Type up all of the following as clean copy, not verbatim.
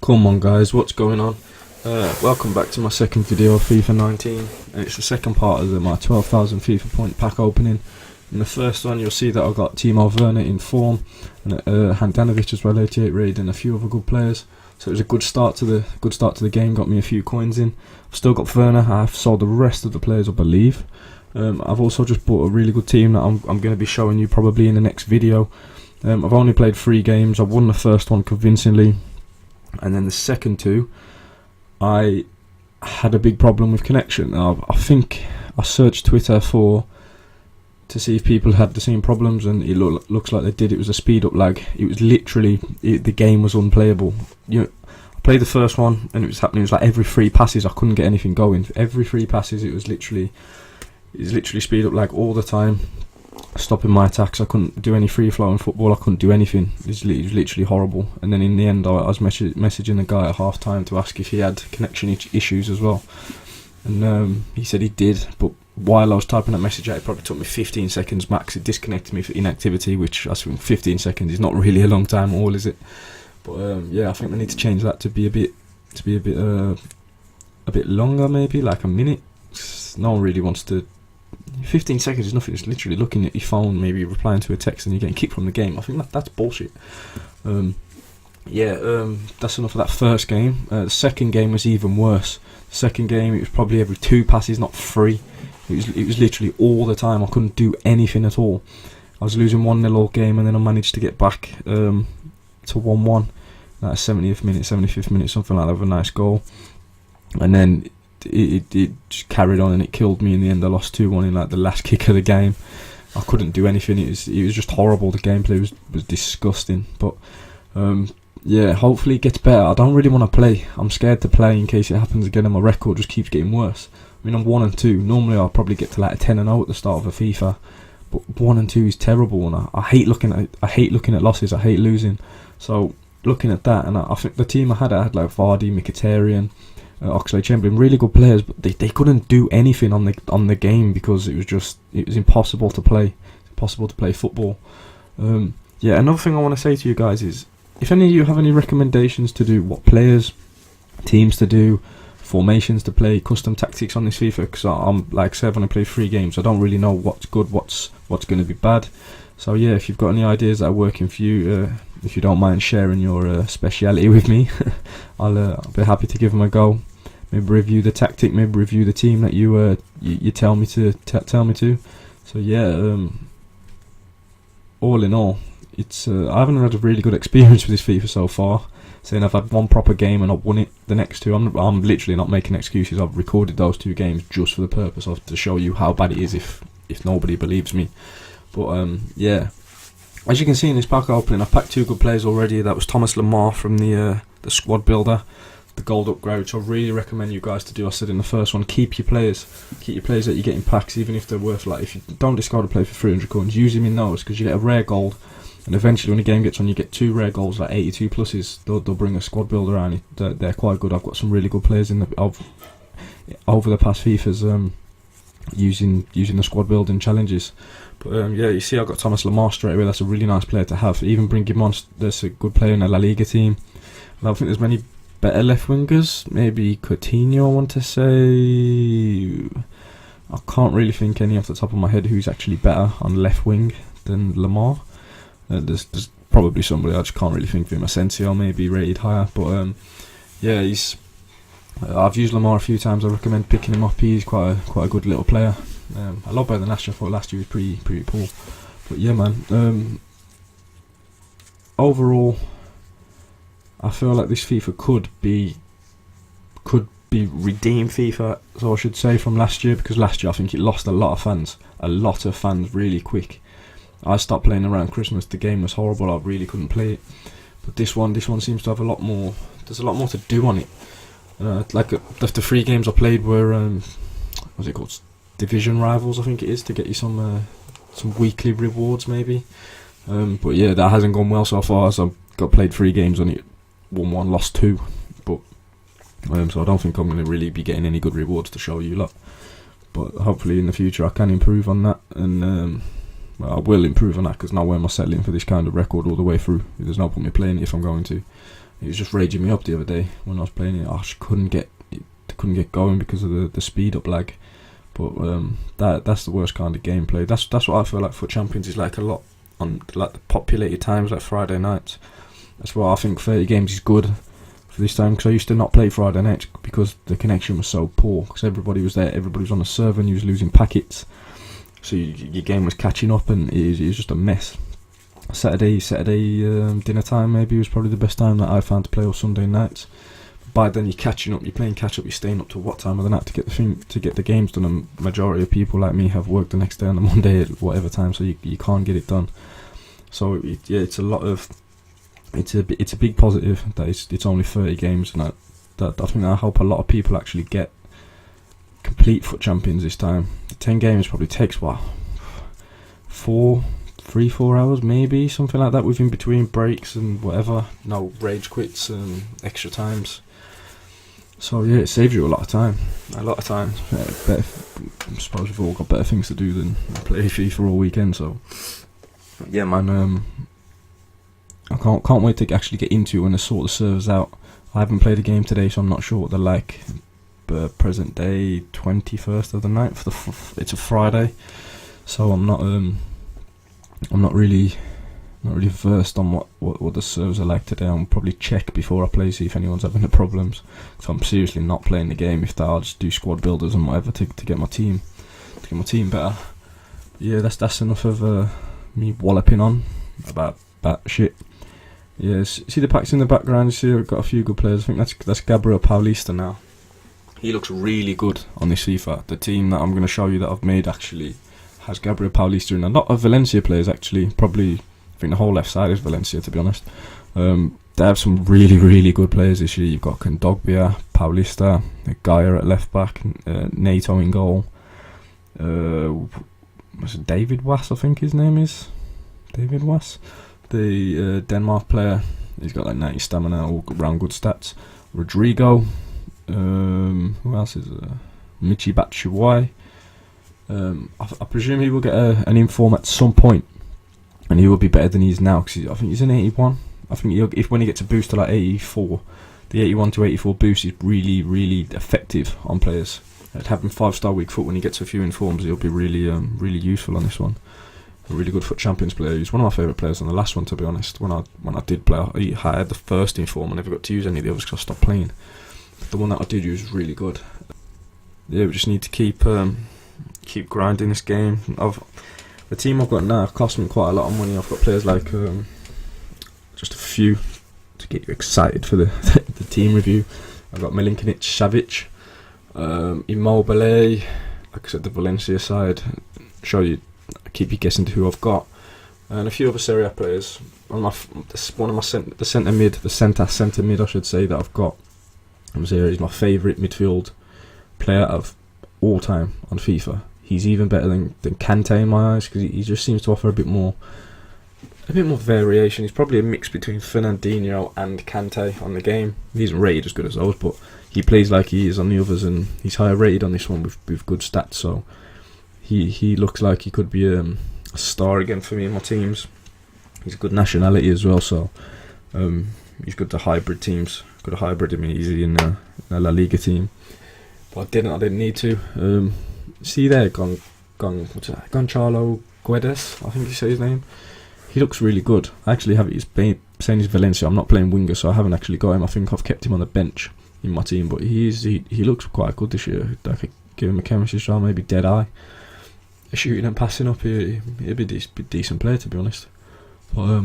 Come on guys, what's going on? Welcome back to my second video of FIFA 19, and it's the second part of my 12,000 FIFA point pack opening. In the first one you'll see that I've got Timo Werner in form, and Handanovic as well, 88 rated, and a few other good players. So it was a good start to the game, got me a few coins in. I've still got Werner, I've sold the rest of the players I believe. I've also just bought a really good team that I'm going to be showing you probably in the next video. I've only played 3 games, I won the first one convincingly, and then the second 2 I had a big problem with connection. I think I searched Twitter to see if people had the same problems, and it looks like they did. It was a speed up lag. It was literally, the game was unplayable. I played the first one and it was happening. It was like every 3 passes I couldn't get anything going. Every 3 passes it was literally speed up lag all the time, stopping my attacks. I couldn't do any free flowing football. I couldn't do anything. It was literally horrible. And then in the end I was messaging the guy at half time to ask if he had connection issues as well, and he said he did, but while I was typing that message out it probably took me 15 seconds max. It disconnected me for inactivity, which I think 15 seconds is not really a long time at all, is it? But yeah, I think we need to change that to be a bit longer, maybe like a minute. No one really wants to. 15 seconds is nothing. It's literally looking at your phone, maybe replying to a text, and you're getting kicked from the game. I think that's bullshit. That's enough of that first game. The second game was even worse. The second game it was probably every 2 passes, not 3. It was literally all the time. I couldn't do anything at all. I was losing 1-0 all game, and then I managed to get back to 1-1 at 70th minute, 75th minute, something like that, with a nice goal. And then it just carried on and it killed me in the end. I lost 2-1 in like the last kick of the game. I couldn't do anything. It was just horrible. The gameplay was disgusting. But yeah, hopefully it gets better. I don't really want to play. I'm scared to play in case it happens again and my record just keeps getting worse. I mean, I'm 1-2. Normally I'll probably get to like a 10-0 at the start of a FIFA, but 1-2 is terrible, and I hate looking at losses. I hate losing. So looking at that, and I think the team I had like Vardy, Mkhitaryan, Oxlade-Chamberlain, really good players, but they couldn't do anything on the game because it was impossible to play. Impossible to play football. Yeah, another thing I want to say to you guys is, if any of you have any recommendations to do, what players, teams to do, formations to play, custom tactics on this FIFA, because I'm like I said, I've only played 3 games, I don't really know what's good, what's going to be bad. So yeah, if you've got any ideas that are working for you, if you don't mind sharing your speciality with me, I'll be happy to give them a go. Maybe review the tactic, maybe review the team that you tell me to tell me to. So yeah, all in all, it's I haven't had a really good experience with this FIFA so far. Saying I've had 1 proper game and I've won it. The next 2, I'm literally not making excuses. I've recorded those 2 games just for the purpose of to show you how bad it is if nobody believes me. But yeah, as you can see in this pack opening, I've packed 2 good players already. That was Thomas Lemar from the squad builder, the gold upgrade, which I really recommend you guys to do. I said in the first one, keep your players that you get in packs, even if they're worth, like, if you don't discard a player for 300 coins, use him in those, because you get a rare gold, and eventually when the game gets on you get 2 rare golds, like 82 pluses. They'll bring a squad builder around. They're quite good. I've got some really good players over the past FIFAs using the squad building challenges. But yeah, you see I got Thomas Lemar straight away. That's a really nice player to have. Even bring him on, there's a good player in a La Liga team. I don't think there's many better left wingers. Maybe Coutinho, I want to say. I can't really think any off the top of my head who's actually better on left wing than Lemar. There's probably somebody, I just can't really think of him. Asensio maybe rated higher, but yeah, I've used Lemar a few times. I recommend picking him up. He's quite a good little player. A lot better than last year. I thought last year was pretty poor. But yeah, man. Overall, I feel like this FIFA could be redeemed FIFA, so I should say, from last year, because last year I think it lost a lot of fans really quick. I stopped playing around Christmas. The game was horrible. I really couldn't play it. But this one seems to have a lot more. There's a lot more to do on it. Like the 3 games I played were what's it called? Division rivals, I think it is, to get you some weekly rewards maybe. But yeah, that hasn't gone well so far. So I've got played 3 games on it, won 1, lost 2. But so I don't think I'm going to really be getting any good rewards to show you lot. But hopefully in the future I can improve on that, and well, I will improve on that, because no way am I settling for this kind of record all the way through. There's no point me playing it if I'm going to. It was just raging me up the other day when I was playing it. I just couldn't get going because of the speed up lag. But that's the worst kind of gameplay. That's what I feel like Foot Champions is like a lot on like the populated times like Friday nights. That's why I think 30 games is good for this time, because I used to not play Friday nights because the connection was so poor, because everybody was there, everybody was on the server and you was losing packets, so your game was catching up and it was just a mess. Saturday dinner time maybe was probably the best time that I found to play, or Sunday nights. By then you're catching up, you're playing catch up, you're staying up to what time of the night to get the games done, and majority of people like me have work the next day on the Monday at whatever time, so you can't get it done. So it's a lot of it's a big positive that it's only 30 games, and that I think that'll help a lot of people actually get complete Foot Champions this time. The 10 games probably takes 4 hours maybe, something like that, within between breaks and whatever, no rage quits and extra times. So yeah, it saves you a lot of time. I suppose we've all got better things to do than play FIFA all weekend. So yeah, man, I can't wait to actually get into it when they sort the servers out. I haven't played a game today, so I'm not sure what they're like. But present day 21st of the 9th, it's a Friday, so I'm not really versed on what the servers are like today. I'll probably check before I play, see if anyone's having any problems. So I'm seriously not playing the game. If that, I'll just do squad builders and whatever to get my team better. Yeah, that's enough of me walloping on about shit. Yeah, see the packs in the background. You see, I've got a few good players. I think that's Gabriel Paulista now. He looks really good on this FIFA. The team that I'm going to show you that I've made actually has Gabriel Paulista in. A lot of Valencia players actually. Probably, I think the whole left side is Valencia, to be honest. They have some really, really good players this year. You've got Kondogbia, Paulista, Gaia at left back, NATO in goal. David Was, I think his name is. David Was, the Denmark player. He's got like 90 stamina, all round good stats. Rodrigo. Who else is Michi Batshuayi. I presume he will get an inform at some point, and he will be better than he is now, because I think he's an 81. I think when he gets a boost to like 84, the 81 to 84 boost is really, really effective on players. Having 5-star weak foot, when he gets a few informs, he'll be really really useful on this one. A really good Foot Champions player. He's one of my favourite players on the last one, to be honest. When I did play, I had the first inform. I never got to use any of the others because I stopped playing. But the one that I did use was really good. Yeah, we just need to keep grinding this game. The team I've got now cost me quite a lot of money. I've got players like just a few to get you excited for the the team review. I've got Milinkovic, Savic, Immobile, like I said, the Valencia side. Keep you guessing to who I've got, and a few other Serie A players. The centre mid, I should say, that I've got. He's my favourite midfield player of all time on FIFA. He's even better than Kante in my eyes, because he just seems to offer a bit more variation. He's probably a mix between Fernandinho and Kante on the game. He isn't rated as good as those, but he plays like he is on the others, and he's higher rated on this one with good stats. So he looks like he could be a star again for me in my teams. He's a good nationality as well, so he's good to hybrid teams. Could have hybrided him easily in a La Liga team, but I didn't need to. See there, Gonçalo Guedes, I think you say his name. He looks really good. I actually have saying he's Valencia. I'm not playing winger, so I haven't actually got him. I think I've kept him on the bench in my team, but he looks quite good this year. I could give him a chemistry trial, maybe dead eye, shooting and passing up. He'd be a decent player, to be honest. But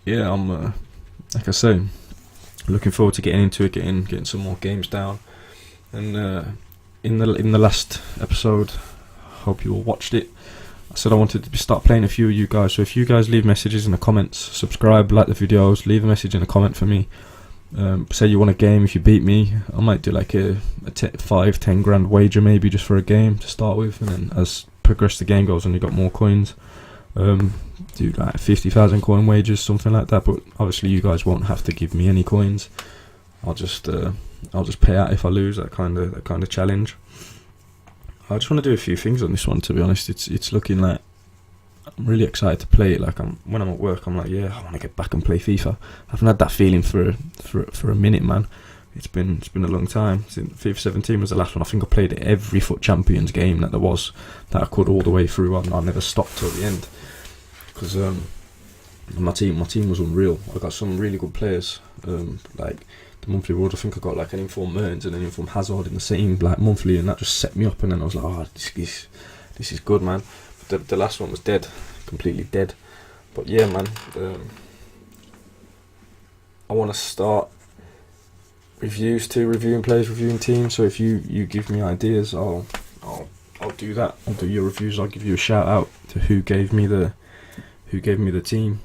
yeah, I'm like I say, looking forward to getting into it, getting some more games down. And in the last episode, hope you all watched it, I said I wanted to start playing a few of you guys. So if you guys leave messages in the comments, subscribe, like the videos, leave a message in a comment for me. Say you want a game. If you beat me, I might do like a 5-10 grand wager, maybe just for a game to start with, and then as the game goes on, you got more coins. Do like 50,000 coin wagers, something like that. But obviously, you guys won't have to give me any coins. I'll just pay out if I lose. That kind of challenge. I just want to do a few things on this one. To be honest, it's looking like I'm really excited to play it. Like when I'm at work, I'm like, yeah, I want to get back and play FIFA. I haven't had that feeling for a minute, man. It's been a long time. Since FIFA 17 was the last one. I think I played every Foot Champions game that there was that I could all the way through. I never stopped till the end because my team was unreal. I got some really good players. Like the monthly reward, I think I got like an informed Mertens and an informed Hazard in the same like monthly, and that just set me up. And then I was like, oh, this is good, man. But the last one was dead, completely dead. But yeah, man, I want to start reviewing players, reviewing teams. So if you give me ideas, I'll do that. I'll do your reviews. I'll give you a shout out to who gave me the team.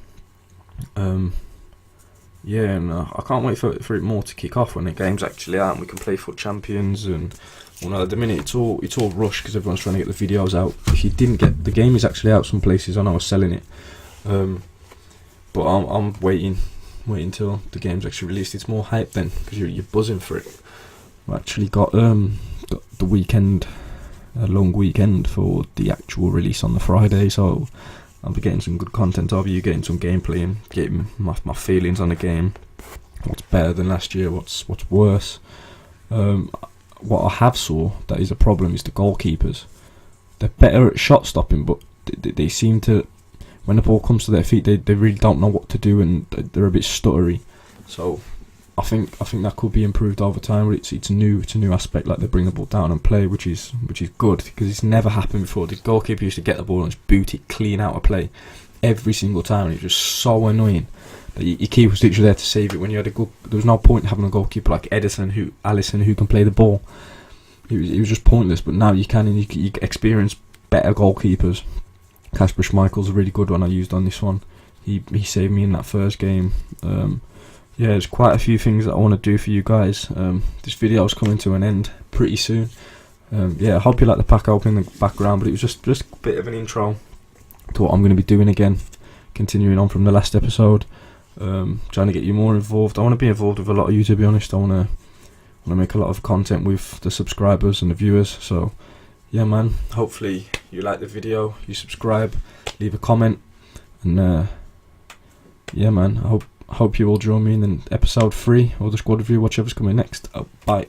Yeah, and I can't wait for it more to kick off when the game's actually out and we can play Foot Champions. And well, no, at the minute it's all rushed because everyone's trying to get the videos out. If you didn't get the game, is actually out some places. I know I was selling it, but I'm waiting till the game's actually released. It's more hype then because you're buzzing for it. I actually got the weekend, a long weekend for the actual release on the Friday, so I'll be getting some good content of you, getting some gameplay and getting my feelings on the game. What's better than last year? What's worse? What I have saw that is a problem is the goalkeepers. They're better at shot stopping, but they seem to, when the ball comes to their feet, they really don't know what to do and they're a bit stuttery. So I think that could be improved over time. But it's a new aspect, like they bring the ball down and play, which is good because it's never happened before. The goalkeeper used to get the ball and just boot it clean out of play every single time, and it was just so annoying that your keeper was literally there to save it. When you had there was no point having a goalkeeper like Alisson who can play the ball. It was just pointless. But now you can, and you experience better goalkeepers. Kasper Schmeichel's a really good one I used on this one. He saved me in that first game. Yeah, there's quite a few things that I want to do for you guys. This video is coming to an end pretty soon. Yeah, I hope you like the pack opening in the background, but it was just a bit of an intro to what I'm going to be doing again, continuing on from the last episode. Trying to get you more involved. I want to be involved with a lot of you, to be honest. I want to make a lot of content with the subscribers and the viewers. So yeah, man, hopefully you like the video, you subscribe, leave a comment, and yeah, man, I hope you all join me in episode 3 or the squad review, whichever's coming next. Bye.